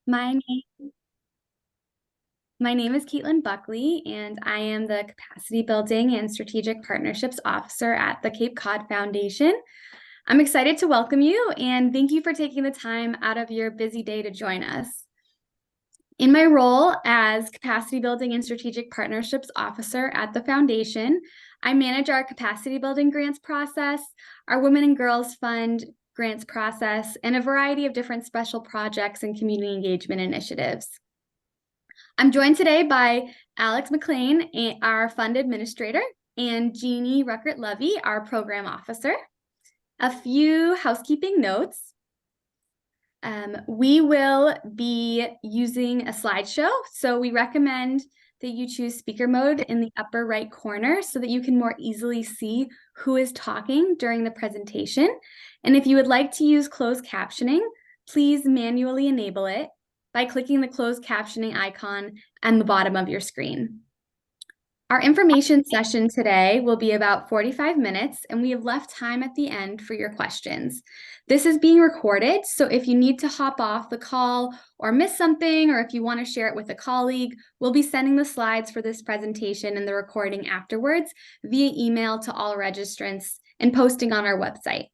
My name, my name is Caitlin Buckley, and I am the Capacity Building and Strategic Partnerships Officer at the Cape Cod Foundation. I'm excited to welcome you, and thank you for taking the time out of your busy day to join us. In my role as Capacity Building and Strategic Partnerships Officer at the Foundation, I manage our capacity building grants process, our Women and Girls Fund grants process, and a variety of different special projects and community engagement initiatives. I'm joined today by Alex McLean, our fund administrator, and Jeannie Ruckert-Levy, our program officer. A few housekeeping notes. We will be using a slideshow, so we recommend that you choose speaker mode in the upper right corner so that you can more easily see who is talking during the presentation. And if you would like to use closed captioning, please manually enable it by clicking the closed captioning icon at the bottom of your screen. Our information session today will be about 45 minutes, and we have left time at the end for your questions. This is being recorded, so if you need to hop off the call or miss something, or if you want to share it with a colleague, we'll be sending the slides for this presentation and the recording afterwards via email to all registrants and posting on our website.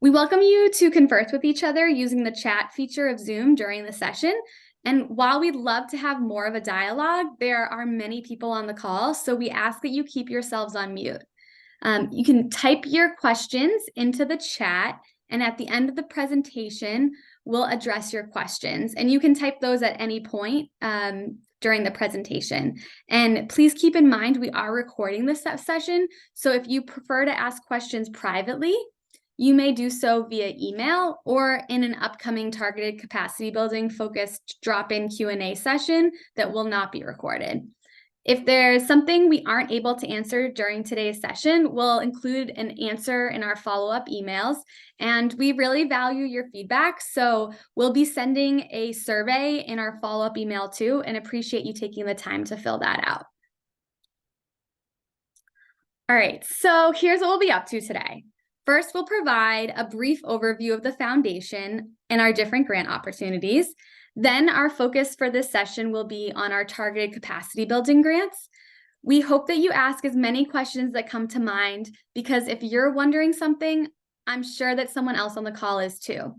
We welcome you to converse with each other using the chat feature of Zoom during the session. And while we'd love to have more of a dialogue, there are many people on the call, so we ask that you keep yourselves on mute. You can type your questions into the chat, and at the end of the presentation, we'll address your questions. And you can type those at any point during the presentation. And please keep in mind, we are recording this session, so if you prefer to ask questions privately, you may do so via email or in an upcoming targeted capacity building focused drop-in Q&A session that will not be recorded. If there's something we aren't able to answer during today's session, we'll include an answer in our follow-up emails, and we really value your feedback, so we'll be sending a survey in our follow-up email too, and appreciate you taking the time to fill that out. All right, so here's what we'll be up to today. First, we'll provide a brief overview of the foundation and our different grant opportunities. Then our focus for this session will be on our targeted capacity building grants. We hope that you ask as many questions that come to mind, because if you're wondering something, I'm sure that someone else on the call is too.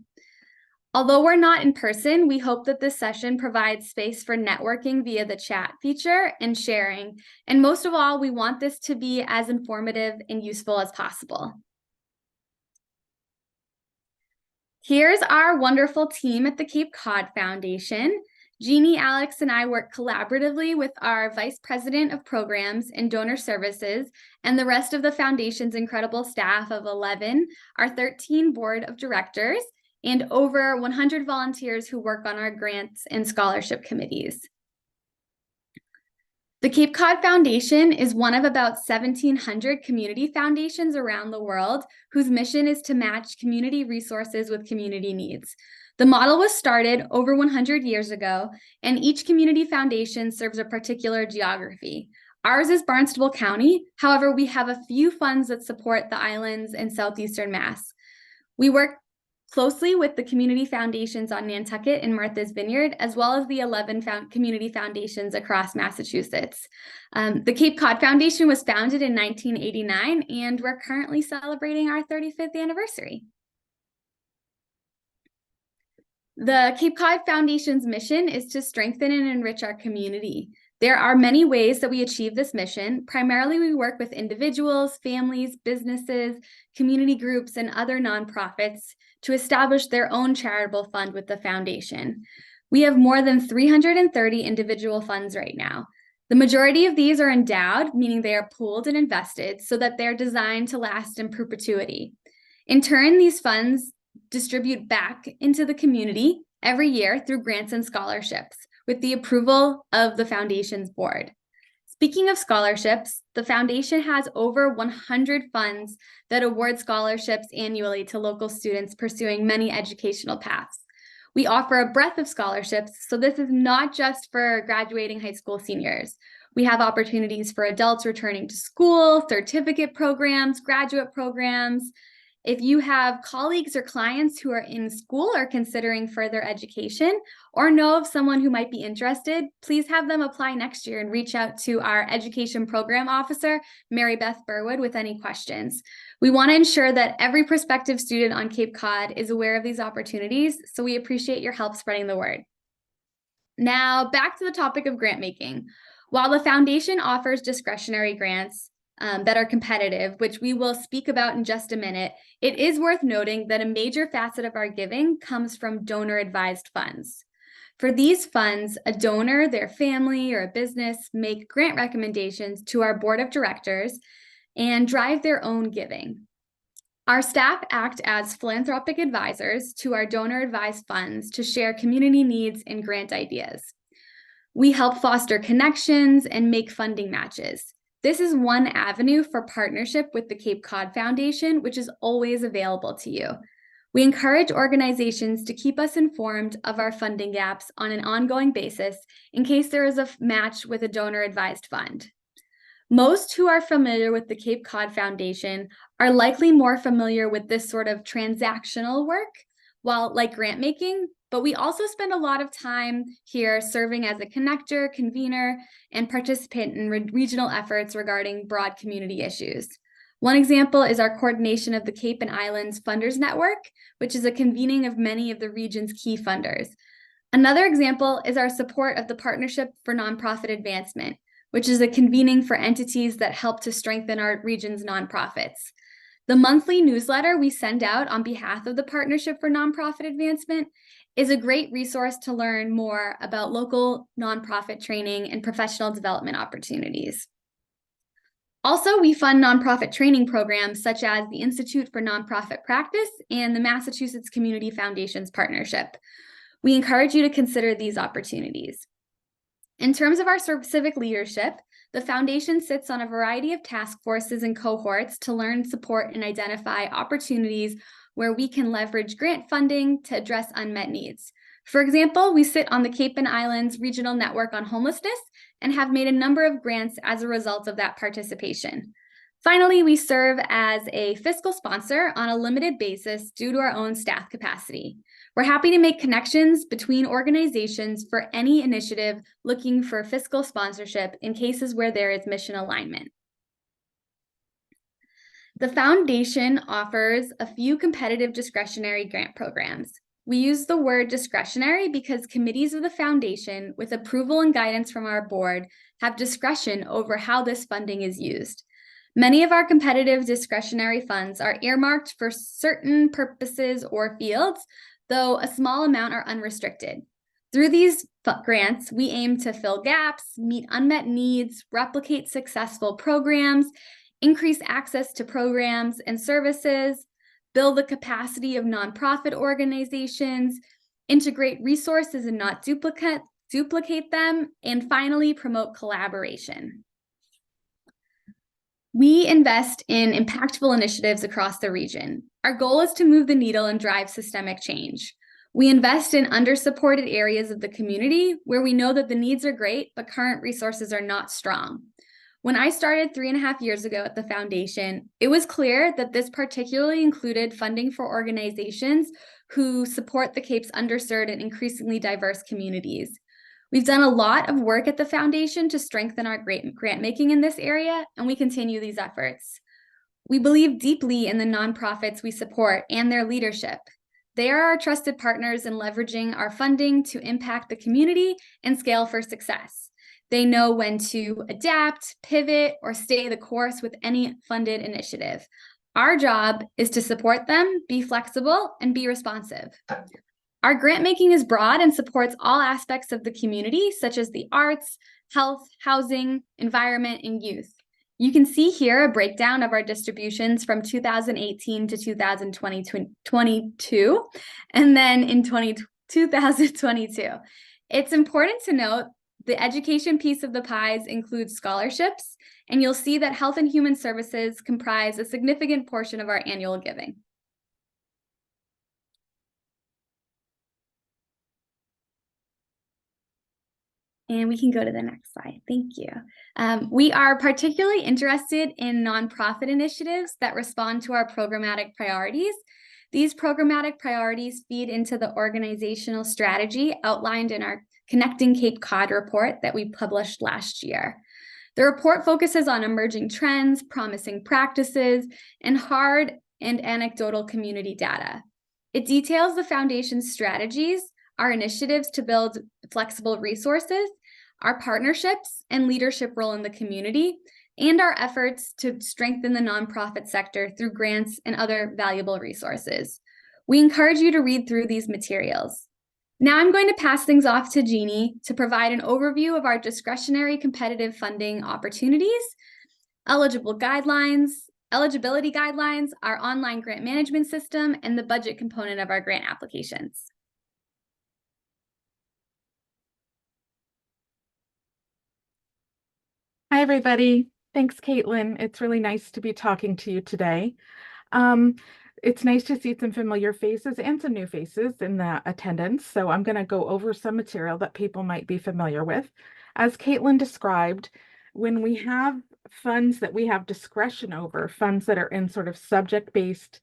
Although we're not in person, we hope that this session provides space for networking via the chat feature and sharing. And most of all, we want this to be as informative and useful as possible. Here's our wonderful team at the Cape Cod Foundation. Jeannie, Alex, and I work collaboratively with our Vice President of Programs and Donor Services and the rest of the Foundation's incredible staff of 11, our 13 Board of Directors, and over 100 volunteers who work on our grants and scholarship committees. The Cape Cod Foundation is one of about 1,700 community foundations around the world whose mission is to match community resources with community needs. The model was started over 100 years ago, and each community foundation serves a particular geography. Ours is Barnstable County. However, we have a few funds that support the islands and southeastern Mass. We work closely with the community foundations on Nantucket and Martha's Vineyard, as well as the 11 community foundations across Massachusetts. The Cape Cod Foundation was founded in 1989, and we're currently celebrating our 35th anniversary. The Cape Cod Foundation's mission is to strengthen and enrich our community. There are many ways that we achieve this mission. Primarily, we work with individuals, families, businesses, community groups, and other nonprofits to establish their own charitable fund with the foundation. We have more than 330 individual funds right now. The majority of these are endowed, meaning they are pooled and invested so that they're designed to last in perpetuity. In turn, these funds distribute back into the community every year through grants and scholarships with the approval of the foundation's board. Speaking of scholarships, the foundation has over 100 funds that award scholarships annually to local students pursuing many educational paths. We offer a breadth of scholarships, so this is not just for graduating high school seniors. We have opportunities for adults returning to school, certificate programs, graduate programs, If you have colleagues or clients who are in school or considering further education, or know of someone who might be interested, please have them apply next year and reach out to our Education Program Officer, Mary Beth Burwood, with any questions. We want to ensure that every prospective student on Cape Cod is aware of these opportunities, so we appreciate your help spreading the word. Now, back to the topic of grant making. While the foundation offers discretionary grants that are competitive, which we will speak about in just a minute, it is worth noting that a major facet of our giving comes from donor-advised funds. For these funds, a donor, their family, or a business make grant recommendations to our board of directors and drive their own giving. Our staff act as philanthropic advisors to our donor-advised funds to share community needs and grant ideas. We help foster connections and make funding matches. This is one avenue for partnership with the Cape Cod Foundation, which is always available to you. We encourage organizations to keep us informed of our funding gaps on an ongoing basis in case there is a match with a donor-advised fund. Most who are familiar with the Cape Cod Foundation are likely more familiar with this sort of transactional work, like grant making, but we also spend a lot of time here serving as a connector, convener, and participant in regional efforts regarding broad community issues. One example is our coordination of the Cape and Islands Funders Network, which is a convening of many of the region's key funders. Another example is our support of the Partnership for Nonprofit Advancement, which is a convening for entities that help to strengthen our region's nonprofits. The monthly newsletter we send out on behalf of the Partnership for Nonprofit Advancement is a great resource to learn more about local nonprofit training and professional development opportunities. Also, we fund nonprofit training programs such as the Institute for Nonprofit Practice and the Massachusetts Community Foundation's partnership. We encourage you to consider these opportunities. In terms of our civic leadership, the foundation sits on a variety of task forces and cohorts to learn, support, and identify opportunities where we can leverage grant funding to address unmet needs. For example, we sit on the Cape and Islands Regional Network on Homelessness and have made a number of grants as a result of that participation. Finally, we serve as a fiscal sponsor on a limited basis due to our own staff capacity. We're happy to make connections between organizations for any initiative looking for fiscal sponsorship in cases where there is mission alignment. The foundation offers a few competitive discretionary grant programs. We use the word discretionary because committees of the foundation, with approval and guidance from our board, have discretion over how this funding is used. Many of our competitive discretionary funds are earmarked for certain purposes or fields, though a small amount are unrestricted. Through these grants, we aim to fill gaps, meet unmet needs, replicate successful programs, increase access to programs and services, build the capacity of nonprofit organizations, integrate resources and not duplicate them, and finally, promote collaboration. We invest in impactful initiatives across the region. Our goal is to move the needle and drive systemic change. We invest in under-supported areas of the community where we know that the needs are great, but current resources are not strong. When I started 3.5 years ago at the foundation, it was clear that this particularly included funding for organizations who support the Cape's underserved and increasingly diverse communities. We've done a lot of work at the foundation to strengthen our grant making in this area, and we continue these efforts. We believe deeply in the nonprofits we support and their leadership. They are our trusted partners in leveraging our funding to impact the community and scale for success. They know when to adapt, pivot, or stay the course with any funded initiative. Our job is to support them, be flexible, and be responsive. Our grant making is broad and supports all aspects of the community, such as the arts, health, housing, environment, and youth. You can see here a breakdown of our distributions from 2018 to 2022, and then in 2022. It's important to note the education piece of the pies includes scholarships, and you'll see that health and human services comprise a significant portion of our annual giving. And we can go to the next slide. Thank you. We are particularly interested in nonprofit initiatives that respond to our programmatic priorities. These programmatic priorities feed into the organizational strategy outlined in our Connecting Cape Cod report that we published last year. The report focuses on emerging trends, promising practices, and hard and anecdotal community data. It details the foundation's strategies, our initiatives to build flexible resources, our partnerships and leadership role in the community, and our efforts to strengthen the nonprofit sector through grants and other valuable resources. We encourage you to read through these materials. Now I'm going to pass things off to Jeannie to provide an overview of our discretionary competitive funding opportunities, eligibility guidelines, our online grant management system, and the budget component of our grant applications. Hi, everybody. Thanks, Caitlin. It's really nice to be talking to you today. It's nice to see some familiar faces and some new faces in the attendance. So I'm going to go over some material that people might be familiar with. As Caitlin described, when we have funds that we have discretion over, funds that are in sort of subject-based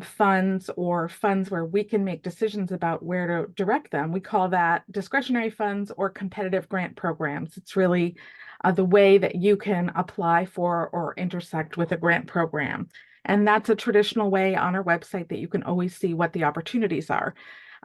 funds or funds where we can make decisions about where to direct them, we call that discretionary funds or competitive grant programs. It's really the way that you can apply for or intersect with a grant program. And that's a traditional way on our website that you can always see what the opportunities are.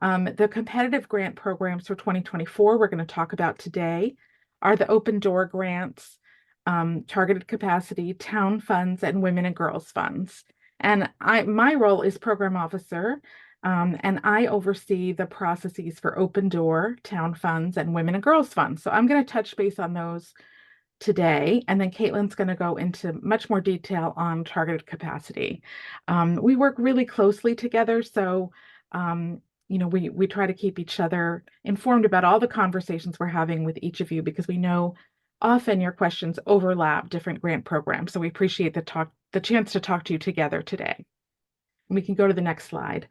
The competitive grant programs for 2024 we're going to talk about today are the open door grants, targeted capacity, town funds, and women and girls funds. And my role is program officer, and I oversee the processes for open door, town funds, and women and girls funds. So I'm going to touch base on those today, and then Caitlin's going to go into much more detail on targeted capacity. We work really closely together, so we try to keep each other informed about all the conversations we're having with each of you, because we know often your questions overlap different grant programs. So we appreciate the chance to talk to you together today. We can go to the next slide.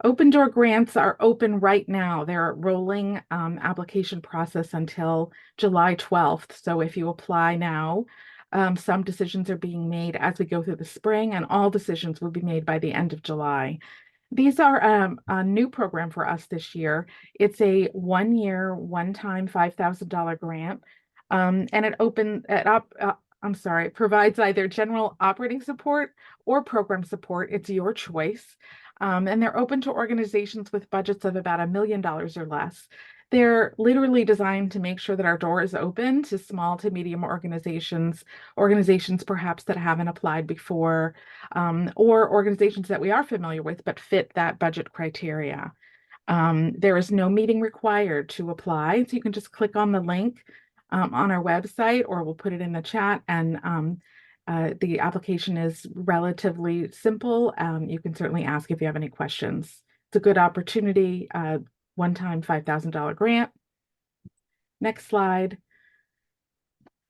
Open door grants are open right now. They're a rolling application process until July 12th. So if you apply now, some decisions are being made as we go through the spring, and all decisions will be made by the end of July. These are a new program for us this year. It's a one-year, one-time $5,000 grant, and it provides either general operating support or program support. It's your choice. And they're open to organizations with budgets of about $1 million or less. They're literally designed to make sure that our door is open to small to medium organizations perhaps that haven't applied before, or organizations that we are familiar with but fit that budget criteria. There is no meeting required to apply, so you can just click on the link on our website, or we'll put it in the chat, and the application is relatively simple. You can certainly ask if you have any questions. It's a good opportunity, one-time $5,000 grant. Next slide.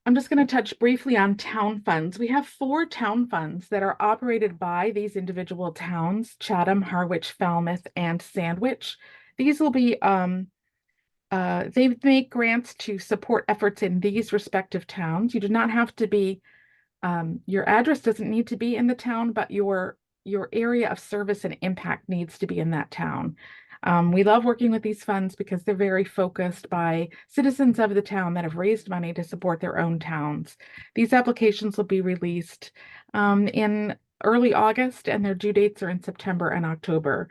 I'm just going to touch briefly on town funds. We have 4 town funds that are operated by these individual towns: Chatham, Harwich, Falmouth, and Sandwich. These will be, they make grants to support efforts in these respective towns. You do not have to be your address doesn't need to be in the town, but your area of service and impact needs to be in that town. We love working with these funds because they're very focused by citizens of the town that have raised money to support their own towns. These applications will be released in early August, and their due dates are in September and October.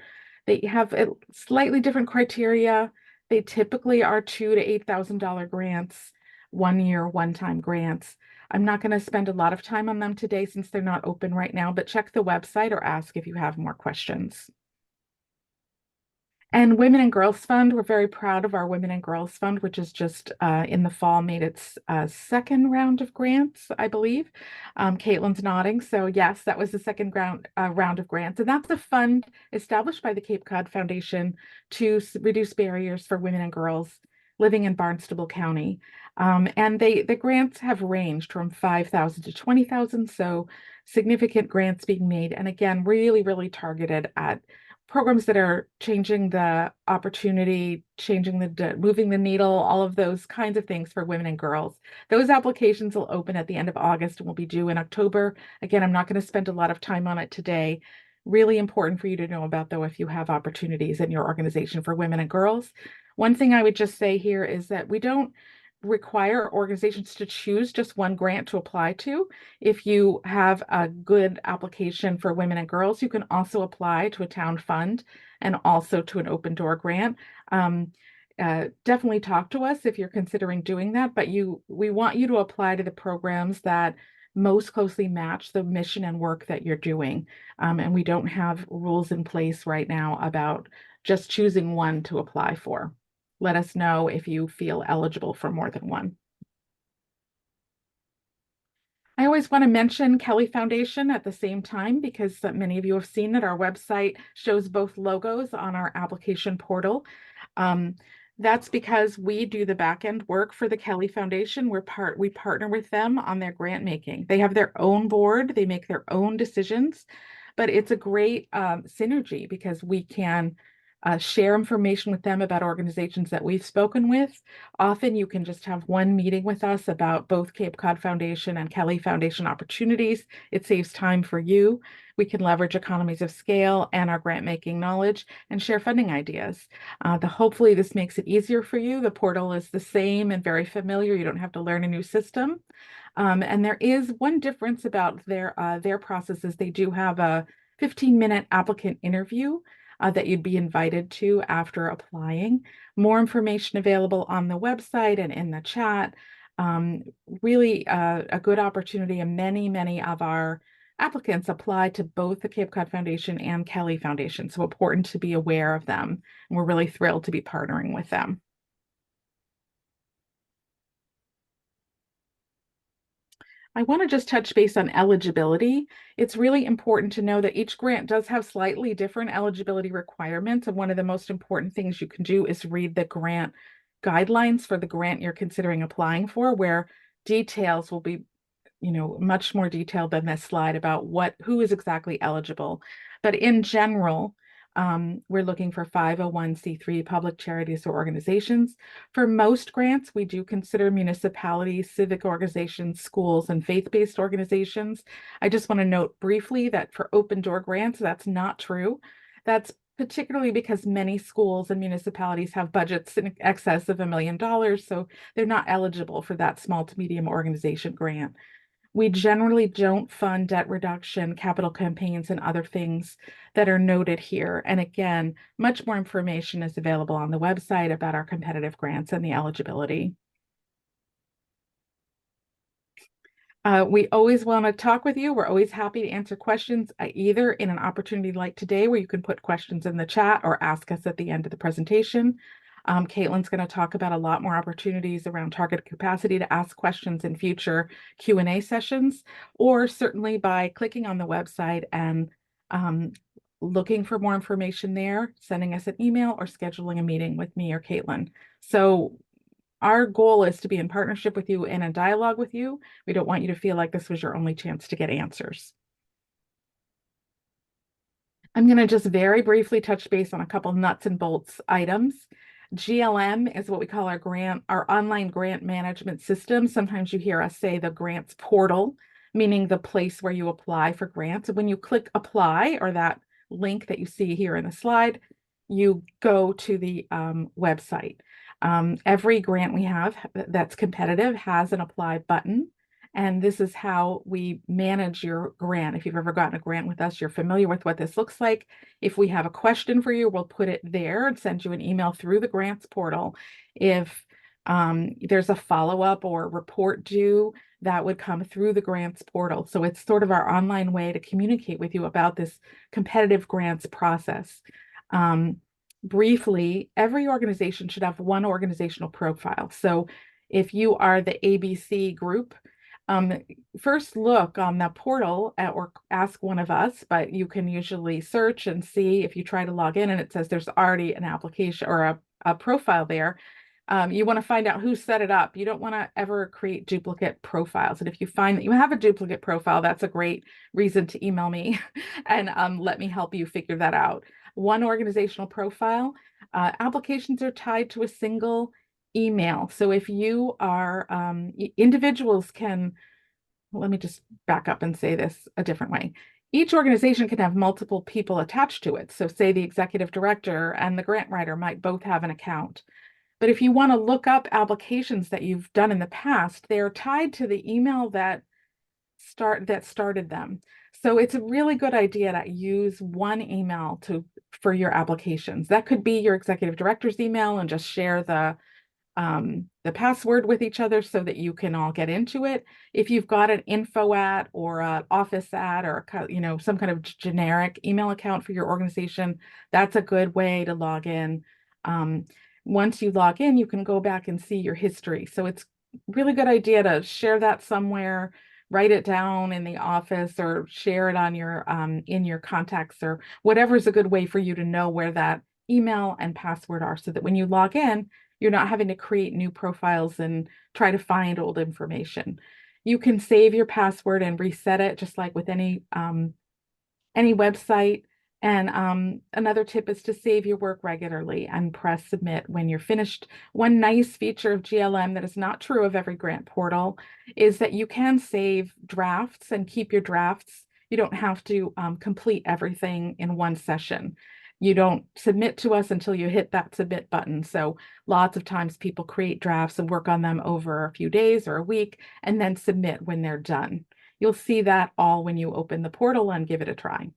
They have a slightly different criteria. They typically are $2,000 to $8,000 grants, 1 year, one-time grants. I'm not going to spend a lot of time on them today since they're not open right now, but check the website or ask if you have more questions. And Women and Girls Fund, we're very proud of our Women and Girls Fund, which is just in the fall made its second round of grants, I believe. Caitlin's nodding. So yes, that was the second round of grants. And that's a fund established by the Cape Cod Foundation to reduce barriers for women and girls living in Barnstable County. And the grants have ranged from $5,000 to $20,000, so significant grants being made. And again, really, really targeted at programs that are changing the opportunity, moving the needle, all of those kinds of things for women and girls. Those applications will open at the end of August and will be due in October. Again, I'm not going to spend a lot of time on it today. Really important for you to know about, though, if you have opportunities in your organization for women and girls. One thing I would just say here is that we don't require organizations to choose just one grant to apply to. If you have a good application for women and girls, you can also apply to a town fund and also to an open door grant. Definitely talk to us if you're considering doing that, but we want you to apply to the programs that most closely match the mission and work that you're doing. And we don't have rules in place right now about just choosing one to apply for. Let us know if you feel eligible for more than one. I always want to mention Kelly Foundation at the same time because many of you have seen that our website shows both logos on our application portal. That's because we do the back end work for the Kelly Foundation. We partner with them on their grant making. They have their own board, they make their own decisions, but it's a great synergy because we can share information with them about organizations that we've spoken with. Often you can just have one meeting with us about both Cape Cod Foundation and Kelly Foundation opportunities. It saves time for you. We can leverage economies of scale and our grant making knowledge and share funding ideas. Hopefully this makes it easier for you. The portal is the same and very familiar. You don't have to learn a new system. And there is one difference about their processes. They do have a 15-minute applicant interview that you'd be invited to after applying. More information available on the website and in the chat. Really a good opportunity, and many of our applicants apply to both the Cape Cod Foundation and Kelly Foundation, so important to be aware of them. And we're really thrilled to be partnering with them. I want to just touch base on eligibility. It's really important to know that each grant does have slightly different eligibility requirements. And one of the most important things you can do is read the grant guidelines for the grant you're considering applying for, where details will be, much more detailed than this slide about who is exactly eligible. But in general, we're looking for 501c3 public charities or organizations. For most grants, we do consider municipalities, civic organizations, schools, and faith-based organizations. I just want to note briefly that for open door grants, that's not true. That's particularly because many schools and municipalities have budgets in excess of $1 million, so they're not eligible for that small to medium organization grant. We generally don't fund debt reduction, capital campaigns, and other things that are noted here. And again, much more information is available on the website about our competitive grants and the eligibility. We always want to talk with you. We're always happy to answer questions, either in an opportunity like today, where you can put questions in the chat or ask us at the end of the presentation. Caitlin's going to talk about a lot more opportunities around target capacity to ask questions in future Q&A sessions, or certainly by clicking on the website and looking for more information there, sending us an email, or scheduling a meeting with me or Caitlin. So our goal is to be in partnership with you and in dialogue with you. We don't want you to feel like this was your only chance to get answers. I'm going to just very briefly touch base on a couple nuts and bolts items. GLM is what we call our online grant management system. Sometimes you hear us say the grants portal, meaning the place where you apply for grants. When you click apply, or that link that you see here in the slide, you go to the website. Every grant we have that's competitive has an apply button. And this is how we manage your grant. If you've ever gotten a grant with us, you're familiar with what this looks like. If we have a question for you, we'll put it there and send you an email through the grants portal. If there's a follow-up or report due, that would come through the grants portal. So it's sort of our online way to communicate with you about this competitive grants process. Briefly, every organization should have one organizational profile. So if you are the ABC group, first look on the portal or ask one of us, but you can usually search and see if you try to log in and it says there's already an application or a profile there. You want to find out who set it up. You don't want to ever create duplicate profiles. And if you find that you have a duplicate profile, that's a great reason to email me and let me help you figure that out. one organizational profile. Applications are tied to a single email. So if you are, individuals can, let me just back up and say this a different way. Each organization can have multiple people attached to it. So say the executive director and the grant writer might both have an account. But if you want to look up applications that you've done in the past, they are tied to the email that started them. So it's a really good idea to use one email for your applications. That could be your executive director's email and just share the password with each other so that you can all get into it. If you've got an info at or an office at or some kind of generic email account for your organization, that's a good way to log in. Once you log in, you can go back and see your history. So it's really good idea to share that somewhere, write it down in the office or share it on your in your contacts or whatever is a good way for you to know where that email and password are so that when you log in, you're not having to create new profiles and try to find old information. You can save your password and reset it just like with any website. And another tip is to save your work regularly and press submit when you're finished. One nice feature of GLM that is not true of every grant portal is that you can save drafts and keep your drafts. You don't have to complete everything in one session. You don't submit to us until you hit that submit button. So lots of times people create drafts and work on them over a few days or a week and then submit when they're done. You'll see that all when you open the portal and give it a try.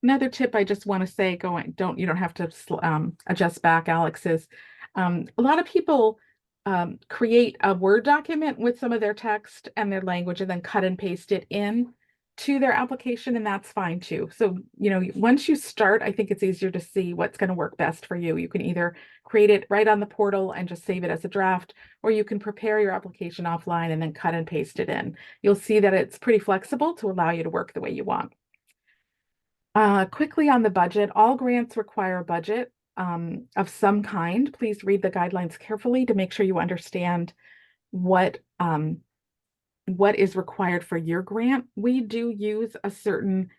Another tip I just want to say, you don't have to adjust back, Alex, is a lot of people create a Word document with some of their text and their language and then cut and paste it in to their application, and that's fine too. So, once you start, I think it's easier to see what's going to work best for you. You can either create it right on the portal and just save it as a draft, or you can prepare your application offline and then cut and paste it in. You'll see that it's pretty flexible to allow you to work the way you want. Quickly on the budget, all grants require a budget of some kind. Please read the guidelines carefully to make sure you understand what is required for your grant. We do use a certain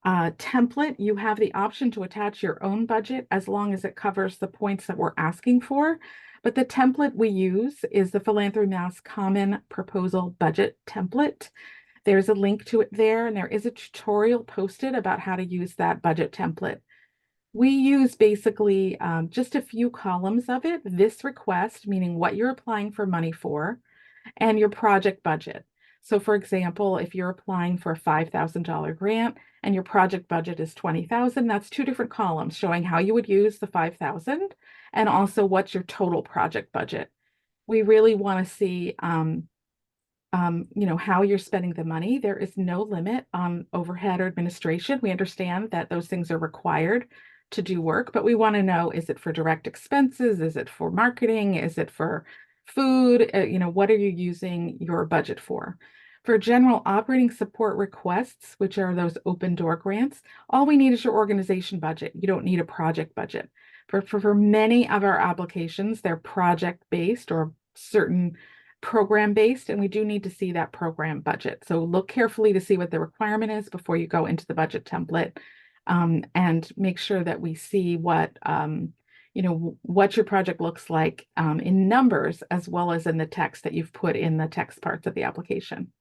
template. You have the option to attach your own budget as long as it covers the points that we're asking for. But the template we use is the Philanthropy Mass Common Proposal Budget Template. There's a link to it there, and there is a tutorial posted about how to use that budget template. We use basically just a few columns of it, this request, meaning what you're applying for money for, and your project budget. So for example, if you're applying for a $5,000 grant and your project budget is $20,000, that's two different columns showing how you would use the $5,000 and also what's your total project budget. We really want to see how you're spending the money. There is no limit on overhead or administration. We understand that those things are required to do work, but we want to know, is it for direct expenses? Is it for marketing? Is it for food? What are you using your budget for? For general operating support requests, which are those open door grants, all we need is your organization budget. You don't need a project budget. For many of our applications, they're project-based or certain program-based, and we do need to see that program budget. So look carefully to see what the requirement is before you go into the budget template, and make sure that we see what your project looks like in numbers as well as in the text that you've put in the text parts of the application.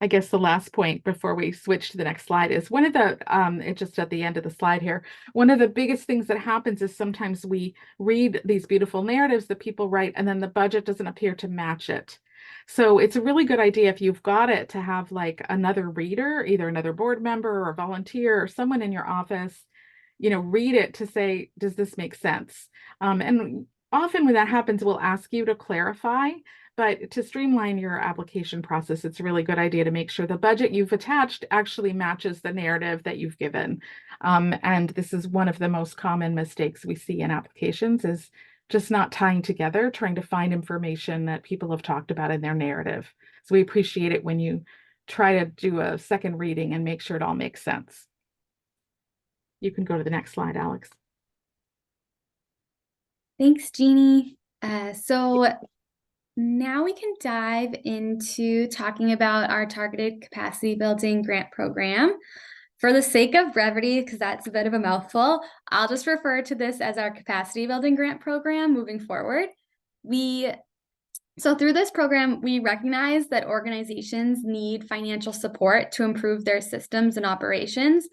I guess the last point before we switch to the next slide is one of the, it's just at the end of the slide here, one of the biggest things that happens is sometimes we read these beautiful narratives that people write and then the budget doesn't appear to match it. So it's a really good idea if you've got it to have like another reader, either another board member or a volunteer or someone in your office, read it to say, does this make sense? And often when that happens, we'll ask you to clarify. But to streamline your application process, it's a really good idea to make sure the budget you've attached actually matches the narrative that you've given. And this is one of the most common mistakes we see in applications is just not tying together, trying to find information that people have talked about in their narrative. So we appreciate it when you try to do a second reading and make sure it all makes sense. You can go to the next slide, Alex. Thanks, Jeannie. So now we can dive into talking about our targeted capacity building grant program. For the sake of brevity, because that's a bit of a mouthful, I'll just refer to this as our capacity building grant program moving forward. So through this program, we recognize that organizations need financial support to improve their systems and operations,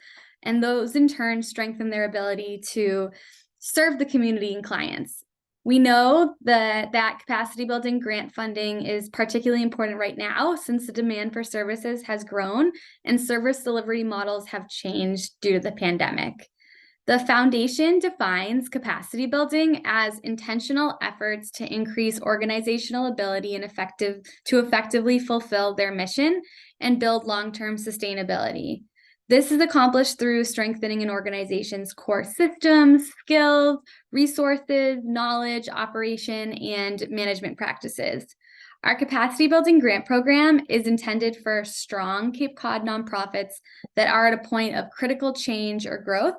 and those in turn strengthen their ability to serve the community and clients. We know that capacity building grant funding is particularly important right now since the demand for services has grown and service delivery models have changed due to the pandemic. The foundation defines capacity building as intentional efforts to increase organizational ability and to effectively fulfill their mission and build long-term sustainability. This is accomplished through strengthening an organization's core systems, skills, resources, knowledge, operation, and management practices. Our capacity building grant program is intended for strong Cape Cod nonprofits that are at a point of critical change or growth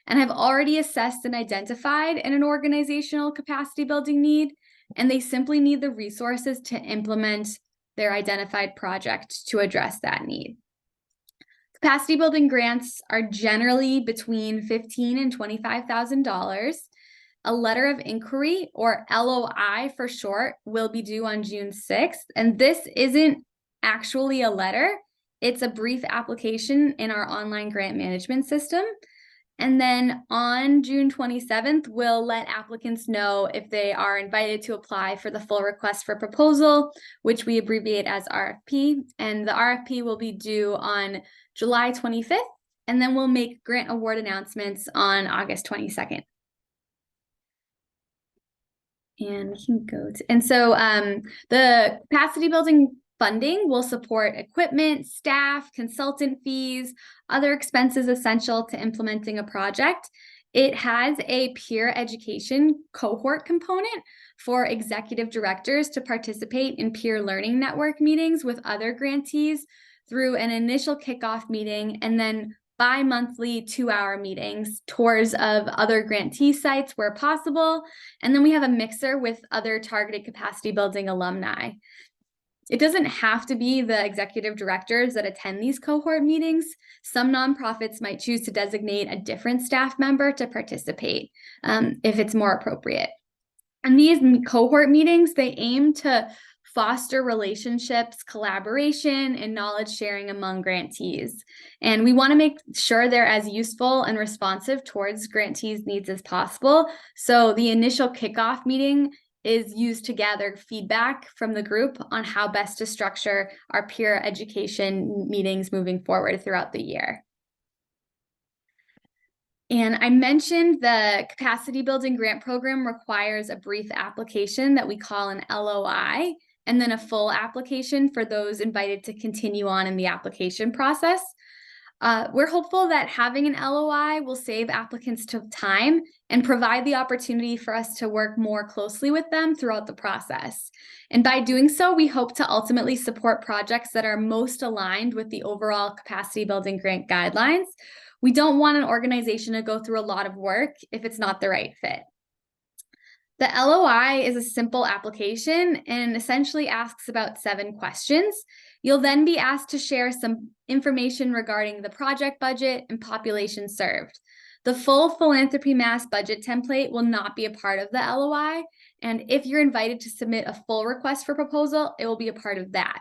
and have already assessed and identified an organizational capacity building need, and they simply need the resources to implement their identified project to address that need. Capacity building grants are generally between $15,000 and $25,000. A letter of inquiry, or LOI for short, will be due on June 6th, and this isn't actually a letter. It's a brief application in our online grant management system. And then on June 27th, we'll let applicants know if they are invited to apply for the full request for proposal, which we abbreviate as RFP. And the RFP will be due on July 25th, and then we'll make grant award announcements on August 22nd. And we can go to, and so the capacity building funding will support equipment, staff, consultant fees, other expenses essential to implementing a project. It has a peer education cohort component for executive directors to participate in peer learning network meetings with other grantees through an initial kickoff meeting and then bi-monthly 2-hour meetings, tours of other grantee sites where possible, and then we have a mixer with other targeted capacity building alumni. It doesn't have to be the executive directors that attend these cohort meetings. Some nonprofits might choose to designate a different staff member to participate if it's more appropriate. And these cohort meetings, they aim to foster relationships, collaboration, and knowledge sharing among grantees. And we want to make sure they're as useful and responsive towards grantees' needs as possible. So the initial kickoff meeting is used to gather feedback from the group on how best to structure our peer education meetings moving forward throughout the year. And I mentioned the capacity building grant program requires a brief application that we call an LOI, and then a full application for those invited to continue on in the application process. We're hopeful that having an LOI will save applicants time and provide the opportunity for us to work more closely with them throughout the process. And by doing so, we hope to ultimately support projects that are most aligned with the overall capacity building grant guidelines. We don't want an organization to go through a lot of work if it's not the right fit. The LOI is a simple application and essentially asks about 7 questions. You'll then be asked to share some information regarding the project budget and population served. The full philanthropy mass budget template will not be a part of the LOI, and if you're invited to submit a full request for proposal, it will be a part of that.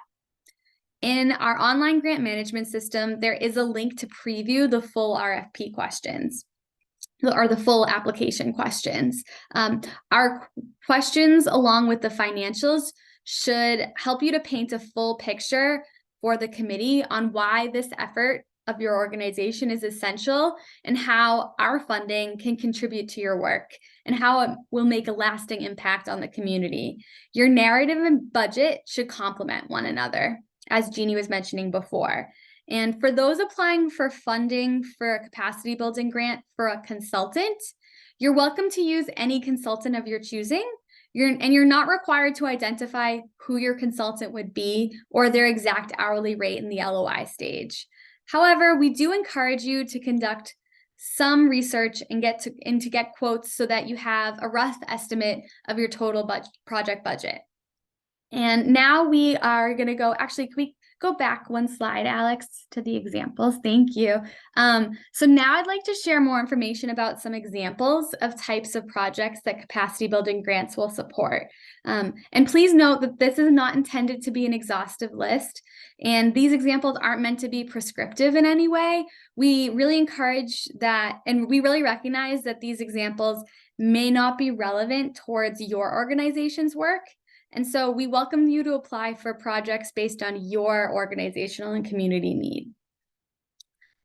In our online grant management system, there is a link to preview the full RFP questions, or the full application questions. Our questions, along with the financials, should help you to paint a full picture for the committee on why this effort of your organization is essential and how our funding can contribute to your work and how it will make a lasting impact on the community. Your narrative and budget should complement one another, as Jeannie was mentioning before. And for those applying for funding for a capacity building grant for a consultant, you're welcome to use any consultant of your choosing. You're not required to identify who your consultant would be or their exact hourly rate in the LOI stage. However, we do encourage you to conduct some research and to get quotes so that you have a rough estimate of your total project budget. And now we are going to go, actually, can we go back one slide, Alex, to the examples? Thank you. So now I'd like to share more information about some examples of types of projects that capacity building grants will support. And please note that this is not intended to be an exhaustive list, and these examples aren't meant to be prescriptive in any way. We really encourage that, and we really recognize that these examples may not be relevant towards your organization's work. And so we welcome you to apply for projects based on your organizational and community need.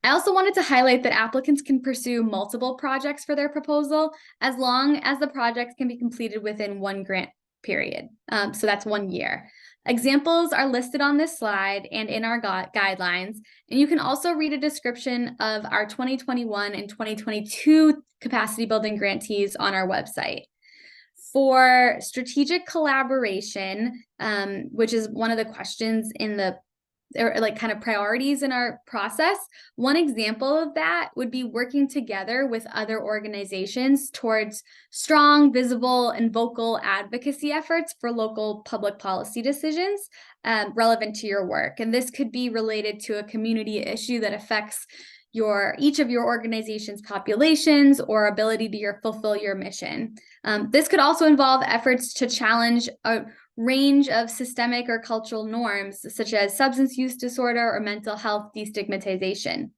I also wanted to highlight that applicants can pursue multiple projects for their proposal as long as the projects can be completed within one grant period. So that's 1 year. Examples are listed on this slide and in our guidelines, and you can also read a description of our 2021 and 2022 capacity building grantees on our website. For strategic collaboration, which is one of the questions in the, or like kind of priorities in our process, one example of that would be working together with other organizations towards strong, visible, and vocal advocacy efforts for local public policy decisions relevant to your work. And this could be related to a community issue that affects each of your organization's populations or ability to fulfill your mission. This could also involve efforts to challenge a range of systemic or cultural norms, such as substance use disorder or mental health destigmatization.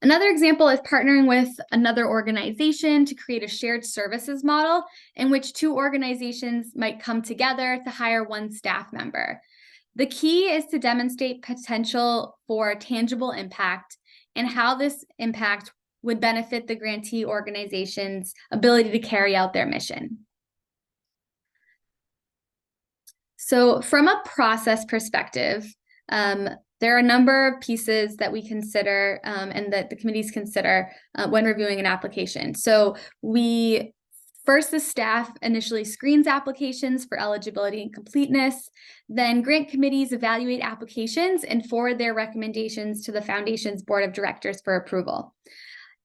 Another example is partnering with another organization to create a shared services model in which two organizations might come together to hire one staff member. The key is to demonstrate potential for tangible impact and how this impact would benefit the grantee organization's ability to carry out their mission. So from a process perspective, there are a number of pieces that we consider and that the committees consider when reviewing an application. So first, the staff initially screens applications for eligibility and completeness. Then grant committees evaluate applications and forward their recommendations to the foundation's board of directors for approval.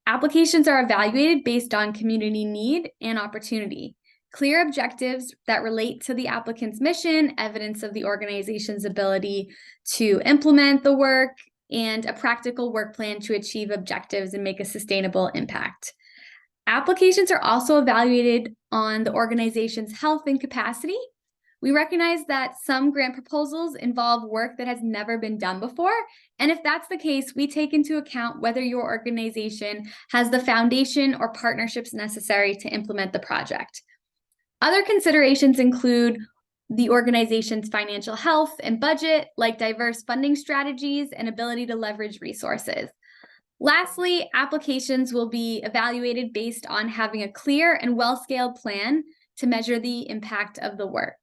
Applications are evaluated based on community need and opportunity. Clear objectives that relate to the applicant's mission, evidence of the organization's ability to implement the work, and a practical work plan to achieve objectives and make a sustainable impact. Applications are also evaluated on the organization's health and capacity. We recognize that some grant proposals involve work that has never been done before, and if that's the case, we take into account whether your organization has the foundation or partnerships necessary to implement the project. Other considerations include the organization's financial health and budget, like diverse funding strategies and ability to leverage resources. Lastly, applications will be evaluated based on having a clear and well-scaled plan to measure the impact of the work.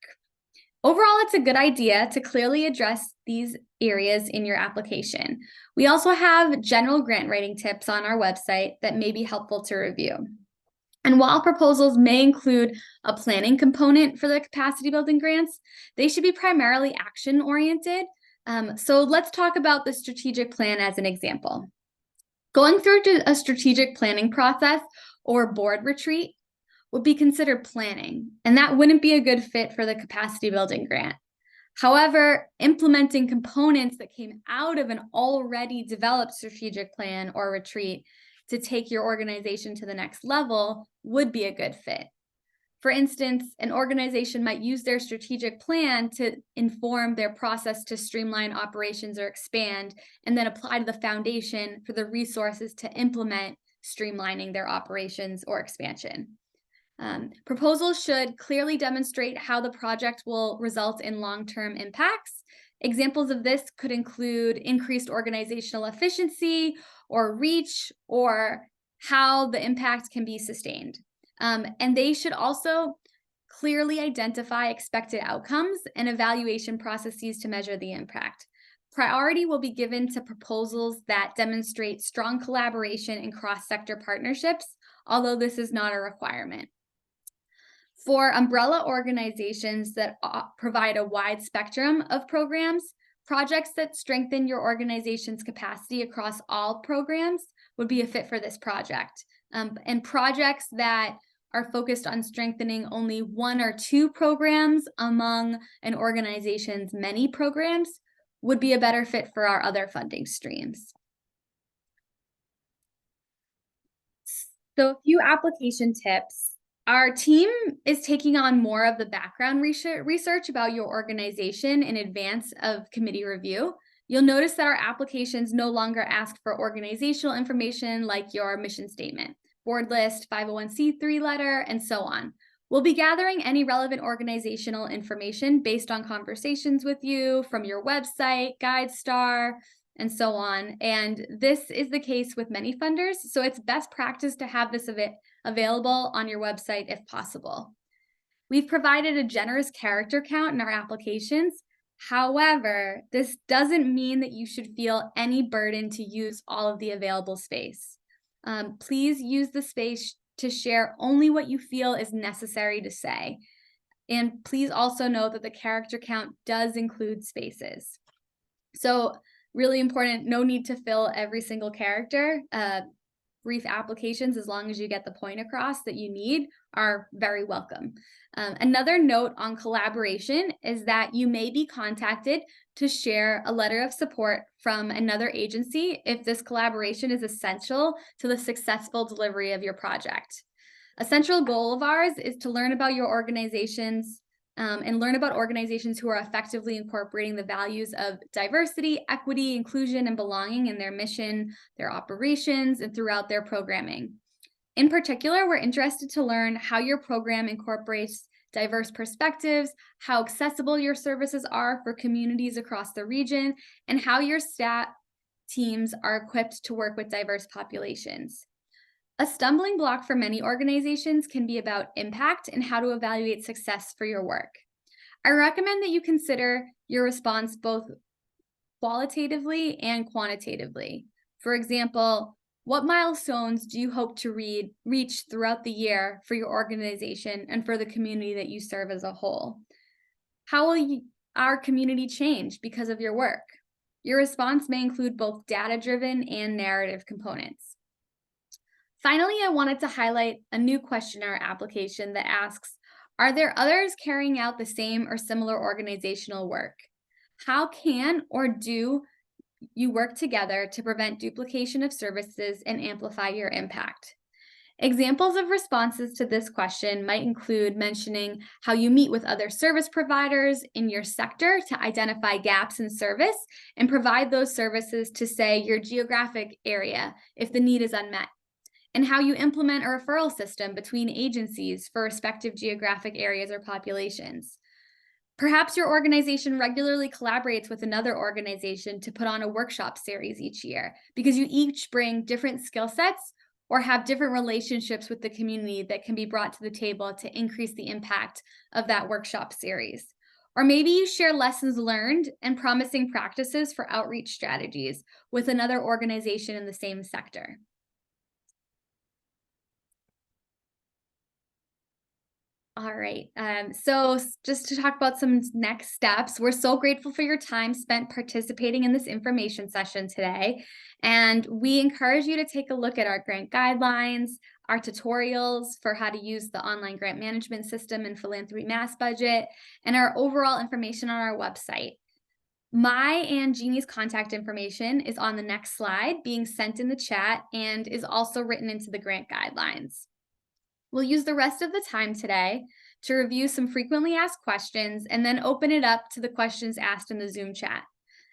Overall, it's a good idea to clearly address these areas in your application. We also have general grant writing tips on our website that may be helpful to review. And while proposals may include a planning component for the capacity building grants, they should be primarily action-oriented. So let's talk about the strategic plan as an example. Going through a strategic planning process or board retreat would be considered planning, and that wouldn't be a good fit for the capacity building grant. However, implementing components that came out of an already developed strategic plan or retreat to take your organization to the next level would be a good fit. For instance, an organization might use their strategic plan to inform their process to streamline operations or expand, and then apply to the foundation for the resources to implement streamlining their operations or expansion. Proposals should clearly demonstrate how the project will result in long-term impacts. Examples of this could include increased organizational efficiency or reach, or how the impact can be sustained. And they should also clearly identify expected outcomes and evaluation processes to measure the impact. Priority will be given to proposals that demonstrate strong collaboration and cross-sector partnerships, although this is not a requirement. For umbrella organizations that provide a wide spectrum of programs, projects that strengthen your organization's capacity across all programs would be a fit for this project. And projects that are focused on strengthening only 1 or 2 programs among an organization's many programs would be a better fit for our other funding streams. So a few application tips. Our team is taking on more of the background research about your organization in advance of committee review. You'll notice that our applications no longer ask for organizational information like your mission statement, board list, 501c3 letter, and so on. We'll be gathering any relevant organizational information based on conversations with you from your website, GuideStar, and so on. And this is the case with many funders, so it's best practice to have this available on your website if possible. We've provided a generous character count in our applications. However, this doesn't mean that you should feel any burden to use all of the available space. Please use the space to share only what you feel is necessary to say. And please also note that the character count does include spaces. So really important, no need to fill every single character. Brief applications, as long as you get the point across that you need, are very welcome. Another note on collaboration is that you may be contacted to share a letter of support from another agency if this collaboration is essential to the successful delivery of your project. A central goal of ours is to learn about your organizations and learn about organizations who are effectively incorporating the values of diversity, equity, inclusion, and belonging in their mission, their operations, and throughout their programming. In particular, we're interested to learn how your program incorporates diverse perspectives, how accessible your services are for communities across the region, and how your staff teams are equipped to work with diverse populations. A stumbling block for many organizations can be about impact and how to evaluate success for your work. I recommend that you consider your response both qualitatively and quantitatively. For example, what milestones do you hope to reach throughout the year for your organization and for the community that you serve as a whole? How will our community change because of your work? Your response may include both data-driven and narrative components. Finally, I wanted to highlight a new question in our application that asks, are there others carrying out the same or similar organizational work? How can or do you work together to prevent duplication of services and amplify your impact? Examples of responses to this question might include mentioning how you meet with other service providers in your sector to identify gaps in service and provide those services to, say, your geographic area if the need is unmet, and how you implement a referral system between agencies for respective geographic areas or populations. Perhaps your organization regularly collaborates with another organization to put on a workshop series each year because you each bring different skill sets or have different relationships with the community that can be brought to the table to increase the impact of that workshop series. Or maybe you share lessons learned and promising practices for outreach strategies with another organization in the same sector. All right, so just to talk about some next steps, we're so grateful for your time spent participating in this information session today. And we encourage you to take a look at our grant guidelines, our tutorials for how to use the online grant management system and philanthropy mass budget, and our overall information on our website. My and Jeannie's contact information is on the next slide, being sent in the chat, and is also written into the grant guidelines. We'll use the rest of the time today to review some frequently asked questions and then open it up to the questions asked in the Zoom chat.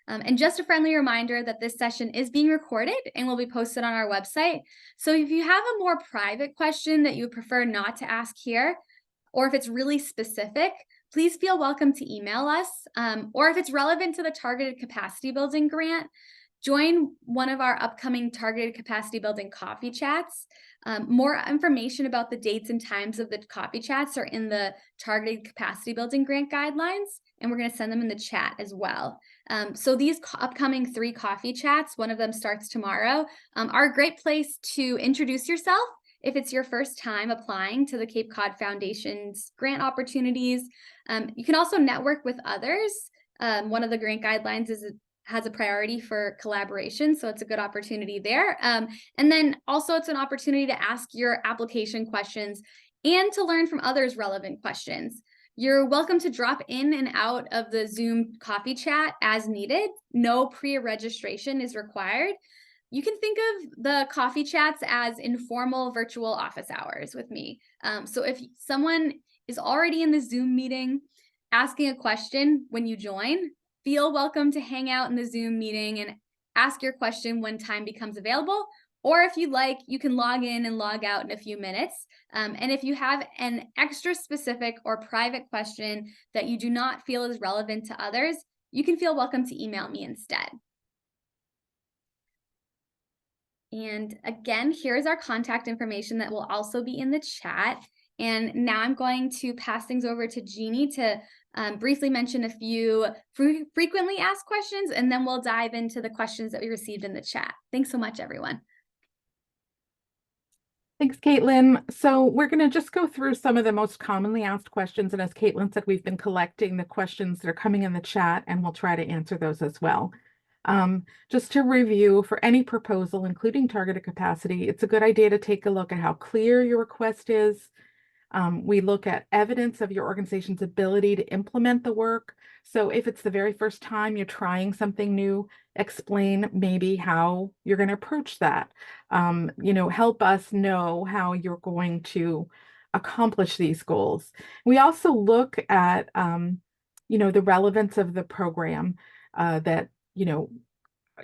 And just a friendly reminder that this session is being recorded and will be posted on our website. So if you have a more private question that you would prefer not to ask here, or if it's really specific, please feel welcome to email us. Or if it's relevant to the Targeted Capacity Building grant, join one of our upcoming Targeted Capacity Building coffee chats. More information about the dates and times of the coffee chats are in the Targeted Capacity Building grant guidelines, and we're going to send them in the chat as well. So these upcoming 3 coffee chats, one of them starts tomorrow, are a great place to introduce yourself if it's your first time applying to the Cape Cod Foundation's grant opportunities. You can also network with others. One of the grant guidelines is has a priority for collaboration, so it's a good opportunity there. And then also it's an opportunity to ask your application questions and to learn from others relevant questions. You're welcome to drop in and out of the Zoom coffee chat as needed. No pre-registration is required. You can think of the coffee chats as informal virtual office hours with me. So if someone is already in the Zoom meeting asking a question when you join, feel welcome to hang out in the Zoom meeting and ask your question when time becomes available. Or if you'd like, you can log in and log out in a few minutes. And if you have an extra specific or private question that you do not feel is relevant to others, you can feel welcome to email me instead. And again, here's our contact information that will also be in the chat. And now I'm going to pass things over to Jeannie to briefly mention a few frequently asked questions, and then we'll dive into the questions that we received in the chat. Thanks so much, everyone. Thanks, Caitlin. So we're going to just go through some of the most commonly asked questions. And as Caitlin said, we've been collecting the questions that are coming in the chat, and we'll try to answer those as well. Just to review, for any proposal, including targeted capacity, it's a good idea to take a look at how clear your request is. We look at evidence of your organization's ability to implement the work. So if it's the very first time you're trying something new, explain maybe how you're going to approach that. Help us know how you're going to accomplish these goals. We also look at, the relevance of the program that,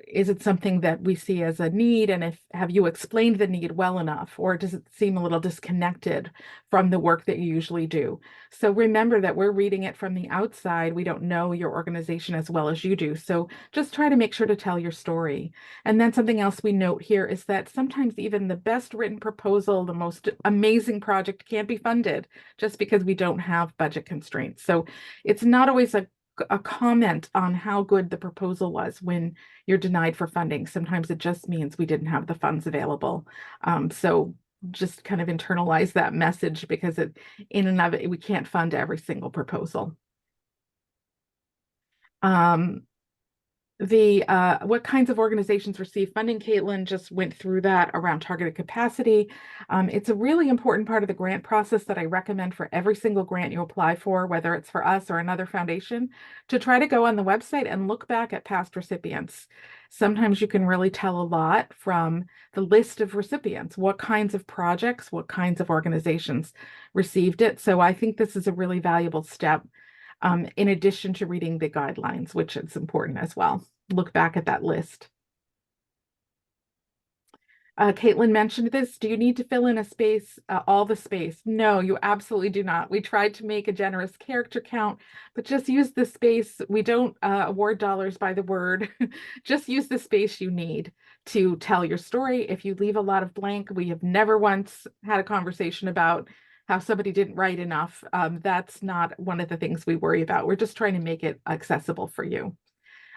is it something that we see as a need? And have you explained the need well enough, or does it seem a little disconnected from the work that you usually do? So remember that we're reading it from the outside. We don't know your organization as well as you do. So just try to make sure to tell your story. And then something else we note here is that sometimes even the best written proposal, the most amazing project can't be funded just because we don't have budget constraints. So it's not always a comment on how good the proposal was when you're denied for funding. Sometimes it just means we didn't have the funds available. So just kind of internalize that message, because in and of it, we can't fund every single proposal. What kinds of organizations receive funding? Caitlin just went through that around targeted capacity. It's a really important part of the grant process that I recommend for every single grant you apply for, whether it's for us or another foundation, to try to go on the website and look back at past recipients. Sometimes you can really tell a lot from the list of recipients, what kinds of projects, what kinds of organizations received it. So I think this is a really valuable step. In addition to reading the guidelines, which is important as well. Look back at that list. Caitlin mentioned this. Do you need to fill in a space, all the space? No, you absolutely do not. We tried to make a generous character count, but just use the space. We don't award dollars by the word. Just use the space you need to tell your story. If you leave a lot of blank, we have never once had a conversation about how somebody didn't write enough. That's not one of the things we worry about. We're just trying to make it accessible for you.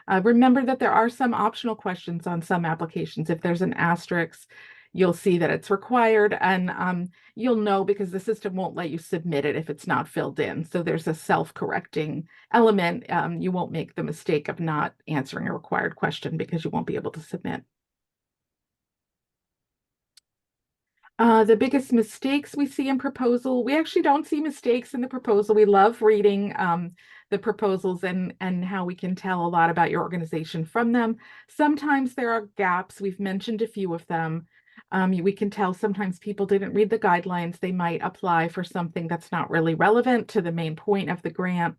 Remember that there are some optional questions on some applications. If there's an asterisk, you'll see that it's required, and you'll know because the system won't let you submit it if it's not filled in. So there's a self-correcting element. You won't make the mistake of not answering a required question because you won't be able to submit. The biggest mistakes we see in proposal, we actually don't see mistakes in the proposal. We love reading the proposals and how we can tell a lot about your organization from them. Sometimes there are gaps. We've mentioned a few of them. We can tell sometimes people didn't read the guidelines. They might apply for something that's not really relevant to the main point of the grant.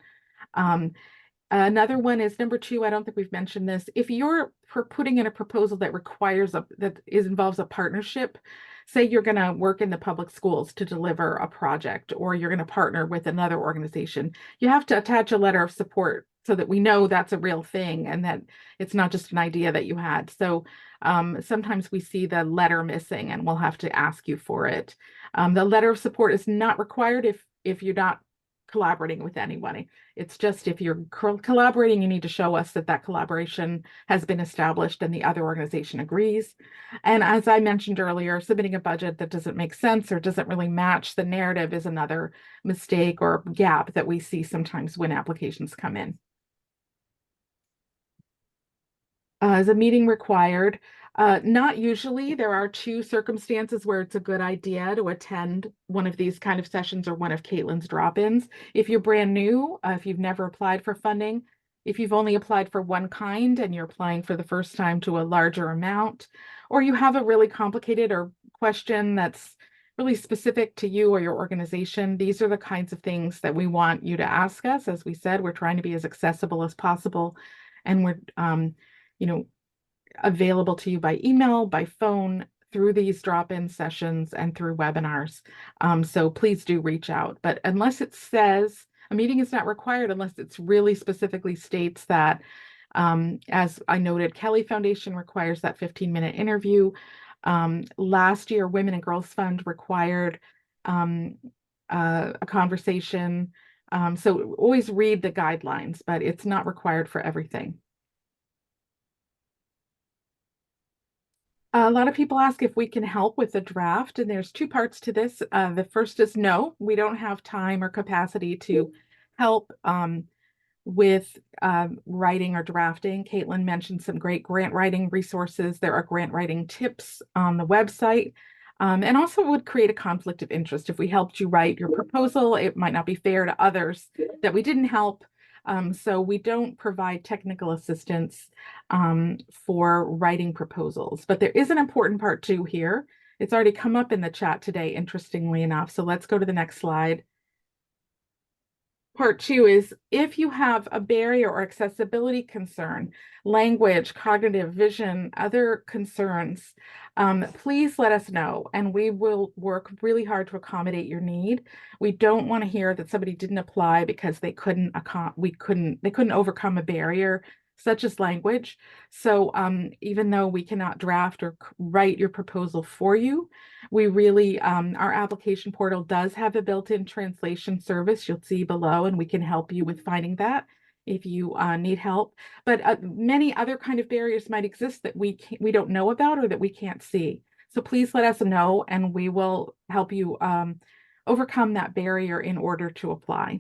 Another one is number 2. I don't think we've mentioned this. If you're putting in a proposal that involves a partnership, say you're going to work in the public schools to deliver a project, or you're going to partner with another organization, you have to attach a letter of support so that we know that's a real thing and that it's not just an idea that you had. So sometimes we see the letter missing and we'll have to ask you for it. The letter of support is not required if you're not collaborating with anybody. It's just if you're collaborating, you need to show us that collaboration has been established and the other organization agrees. And as I mentioned earlier, submitting a budget that doesn't make sense or doesn't really match the narrative is another mistake or gap that we see sometimes when applications come in. Is a meeting required? Not usually. There are two circumstances where it's a good idea to attend one of these kind of sessions or one of Caitlin's drop-ins. If you're brand new, if you've never applied for funding, if you've only applied for one kind and you're applying for the first time to a larger amount, or you have a really complicated or question that's really specific to you or your organization, these are the kinds of things that we want you to ask us. As we said, we're trying to be as accessible as possible, and we're you know, available to you by email, by phone, through these drop-in sessions, and through webinars. So please do reach out. But unless it says a meeting is not required, unless it's really specifically states that, as I noted, Kelly Foundation requires that 15-minute interview. Last year, Women and Girls Fund required a conversation. So always read the guidelines, but it's not required for everything. A lot of people ask if we can help with the draft, and there's two parts to this. The first is no, we don't have time or capacity to help with writing or drafting. Caitlin mentioned some great grant writing resources. There are grant writing tips on the website. And also would create a conflict of interest. If we helped you write your proposal, it might not be fair to others that we didn't help. So we don't provide technical assistance for writing proposals. But there is an important part too here. It's already come up in the chat today, interestingly enough. So let's go to the next slide. Part two is if you have a barrier or accessibility concern, language, cognitive, vision, other concerns, please let us know and we will work really hard to accommodate your need. We don't want to hear that somebody didn't apply because they couldn't overcome a barrier such as language. So even though we cannot draft or write your proposal for you, we really, our application portal does have a built-in translation service you'll see below, and we can help you with finding that if you need help. But many other kind of barriers might exist that we don't know about or that we can't see. So please let us know, and we will help you overcome that barrier in order to apply,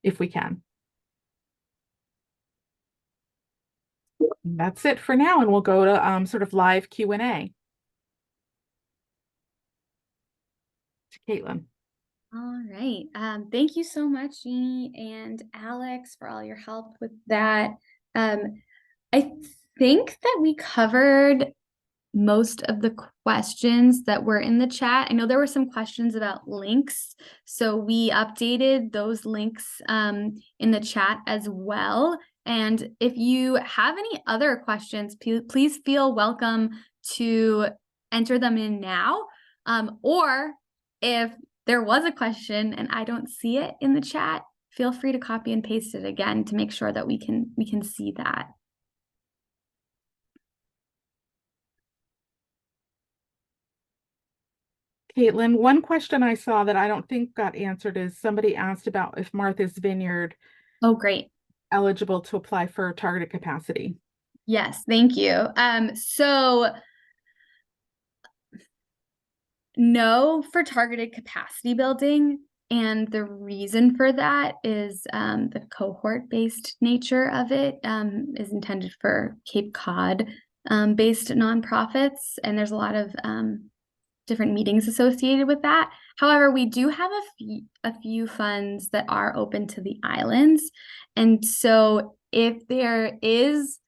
if we can. And that's it for now, and we'll go to sort of live Q&A. To Caitlin. All right. Thank you so much, Jeannie and Alex, for all your help with that. I think that we covered most of the questions that were in the chat. I know there were some questions about links, so we updated those links in the chat as well. And if you have any other questions, please feel welcome to enter them in now. Or if there was a question and I don't see it in the chat, feel free to copy and paste it again to make sure that we can see that. Caitlin, one question I saw that I don't think got answered is somebody asked about if Martha's Vineyard Oh, great. eligible to apply for targeted capacity. Yes, thank you. So no for targeted capacity building. And the reason for that is the cohort-based nature of it is intended for Cape Cod based nonprofits. And there's a lot of different meetings associated with that. However, we do have a few funds that are open to the islands. And so if there is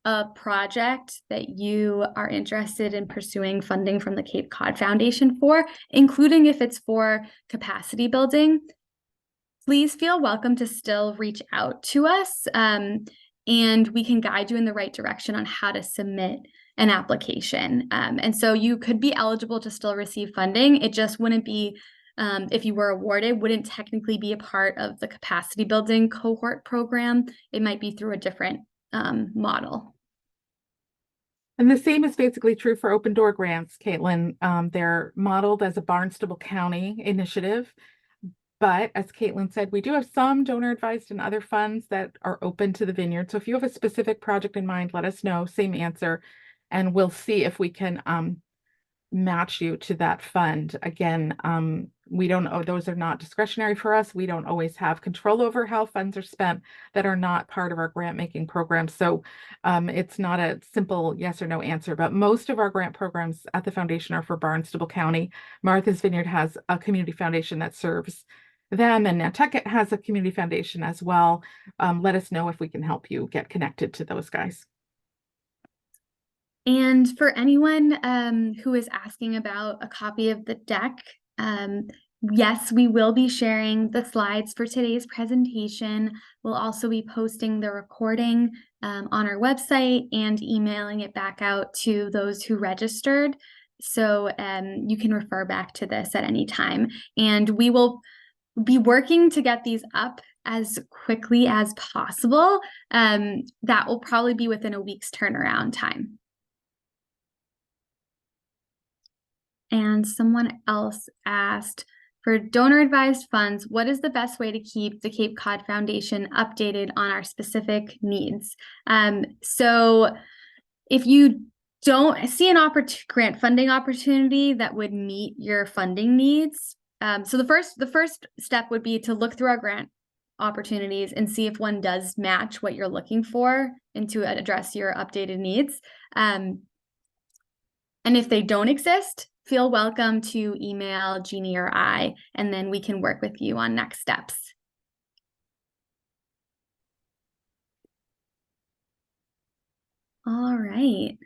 a project that you are interested in pursuing funding from the Cape Cod Foundation for, including if it's for capacity building, please feel welcome to still reach out to us, and we can guide you in the right direction on how to submit an application. And so you could be eligible to still receive funding. It just wouldn't be, if you were awarded, wouldn't technically be a part of the capacity building cohort program. It might be through a different model. And the same is basically true for open door grants, Caitlin. They're modeled as a Barnstable County initiative. But as Caitlin said, we do have some donor advised and other funds that are open to the vineyard. So if you have a specific project in mind, let us know, same answer, and we'll see if we can match you to that fund. Again, we don't know, those are not discretionary for us. We don't always have control over how funds are spent that are not part of our grant making program. So it's not a simple yes or no answer, but most of our grant programs at the foundation are for Barnstable County. Martha's Vineyard has a community foundation that serves them, and Nantucket has a community foundation as well. Let us know if we can help you get connected to those guys. And for anyone who is asking about a copy of the deck, yes, we will be sharing the slides for today's presentation. We'll also be posting the recording on our website and emailing it back out to those who registered. So you can refer back to this at any time. And we will be working to get these up as quickly as possible. That will probably be within a week's turnaround time. And someone else asked, for donor advised funds, what is the best way to keep the Cape Cod Foundation updated on our specific needs? So if you don't see an grant funding opportunity that would meet your funding needs, so the first step would be to look through our grant opportunities and see if one does match what you're looking for and to address your updated needs. And if they don't exist, feel welcome to email Jeannie or I, and then we can work with you on next steps. All right.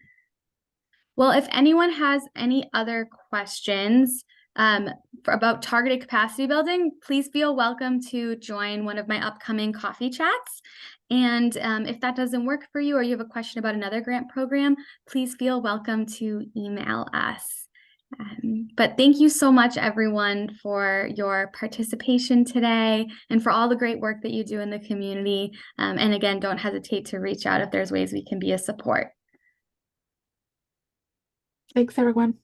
Well, if anyone has any other questions about targeted capacity building, please feel welcome to join one of my upcoming coffee chats. And if that doesn't work for you or you have a question about another grant program, please feel welcome to email us. But thank you so much, everyone, for your participation today and for all the great work that you do in the community. And again, don't hesitate to reach out if there's ways we can be a support. Thanks, everyone.